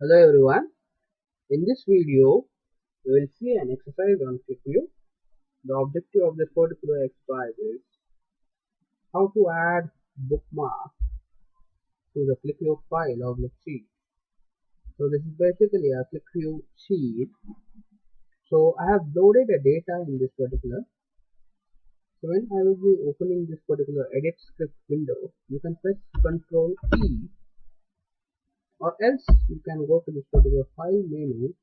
Hello everyone. In this video, we will see an exercise on QlikView. The objective of this particular exercise is how to add bookmark to the QlikView file of the sheet. So this is basically a QlikView sheet. So I have loaded a data in this particular. So when I will be opening this particular edit script window, you can press Ctrl E, or else you can go to this particular file menu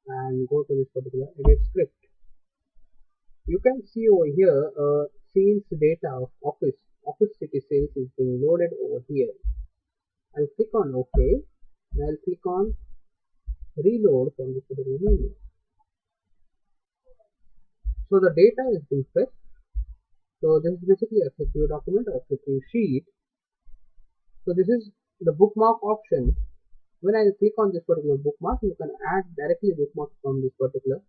and go to this particular edit script. You can see over here sales data of office city sales is being loaded over here. I'll click on OK and I'll click on reload from this particular menu. So the data is being fetched. So this is basically a QlikView document or QlikView sheet. So this is the bookmark option. When I click on this particular bookmark, you can add directly bookmark from this particular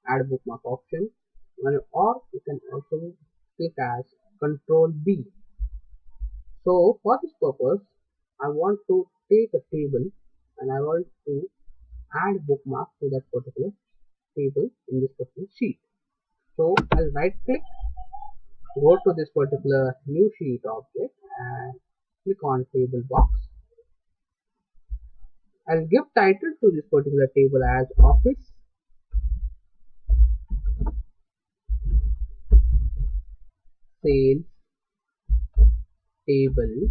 add bookmark option, or you can also click as Control B. So for this purpose, I want to take a table and I want to add bookmark to that particular table in this particular sheet. So I'll right click, go to this particular new sheet object and click on table box. I'll give title to this particular table as office sales table.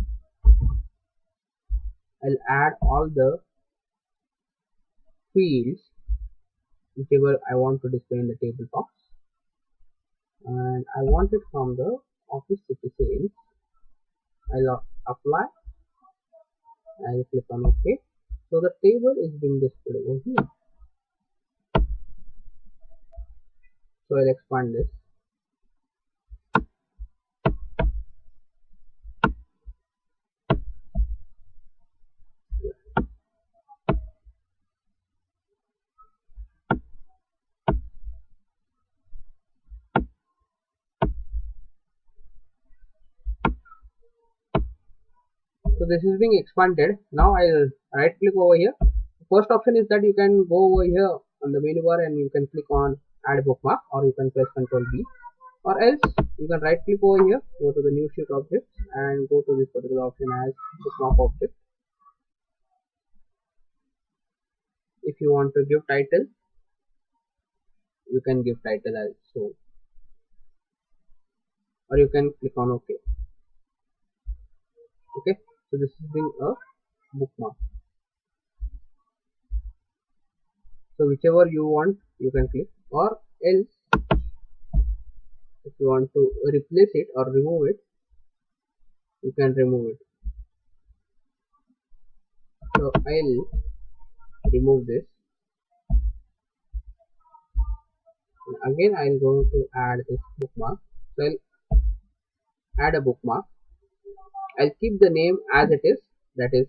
I'll add all the fields whichever I want to display in the table box, and I want it from the office city sales. I'll apply. I'll click on OK. So the table is being displayed over here. So I'll expand this. So this is being expanded. Now I'll right click over here. The first option is that you can go over here on the menu bar and you can click on add bookmark, or you can press Ctrl B, or else you can right click over here, go to the new sheet object and go to this particular option as bookmark object. If you want to give title, you can give title as so, or you can click on OK. Okay, so this is being a bookmark. So whichever you want, you can click, or else if you want to replace it or remove it, you can remove it. So I'll remove this. And again, I'm going to add this bookmark. So I'll add a bookmark. I'll keep the name as it is, that is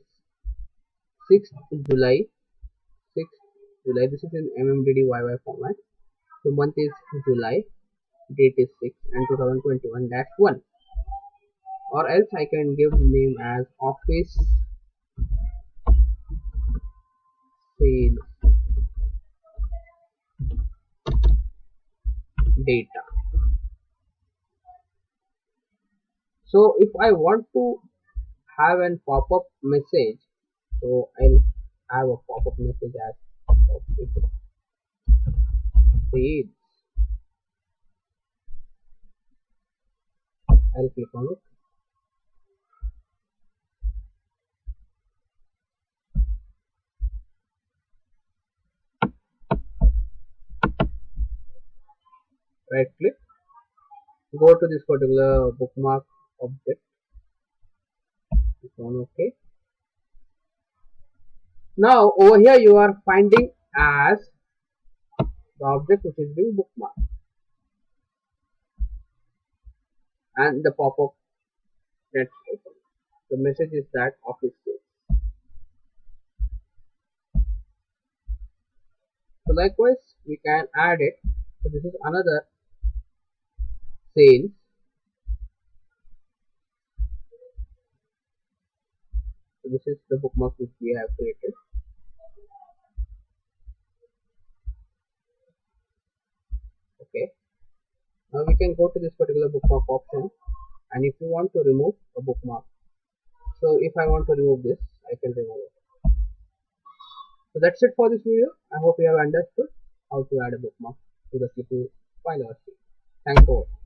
6th July. 6th July. This is in MMDDYY format. So month is July, date is 6 and 2021-1. Or else I can give the name as office sales data. So if I want to have a pop-up message, so I'll have a pop-up message as office sales. I'll click on it. Right click, go to this particular bookmark object, click on OK. Now over here you are finding as the object which is being bookmarked, and the pop-up that's open. The message is that office sales. So likewise we can add it. So this is another sales. So this is the bookmark which we have created. Now we can go to this particular bookmark option, and if you want to remove a bookmark, so if I want to remove this, I can remove it. So that's it for this video. I hope you have understood how to add a bookmark to the QlikView file or sheet. Thanks for watching.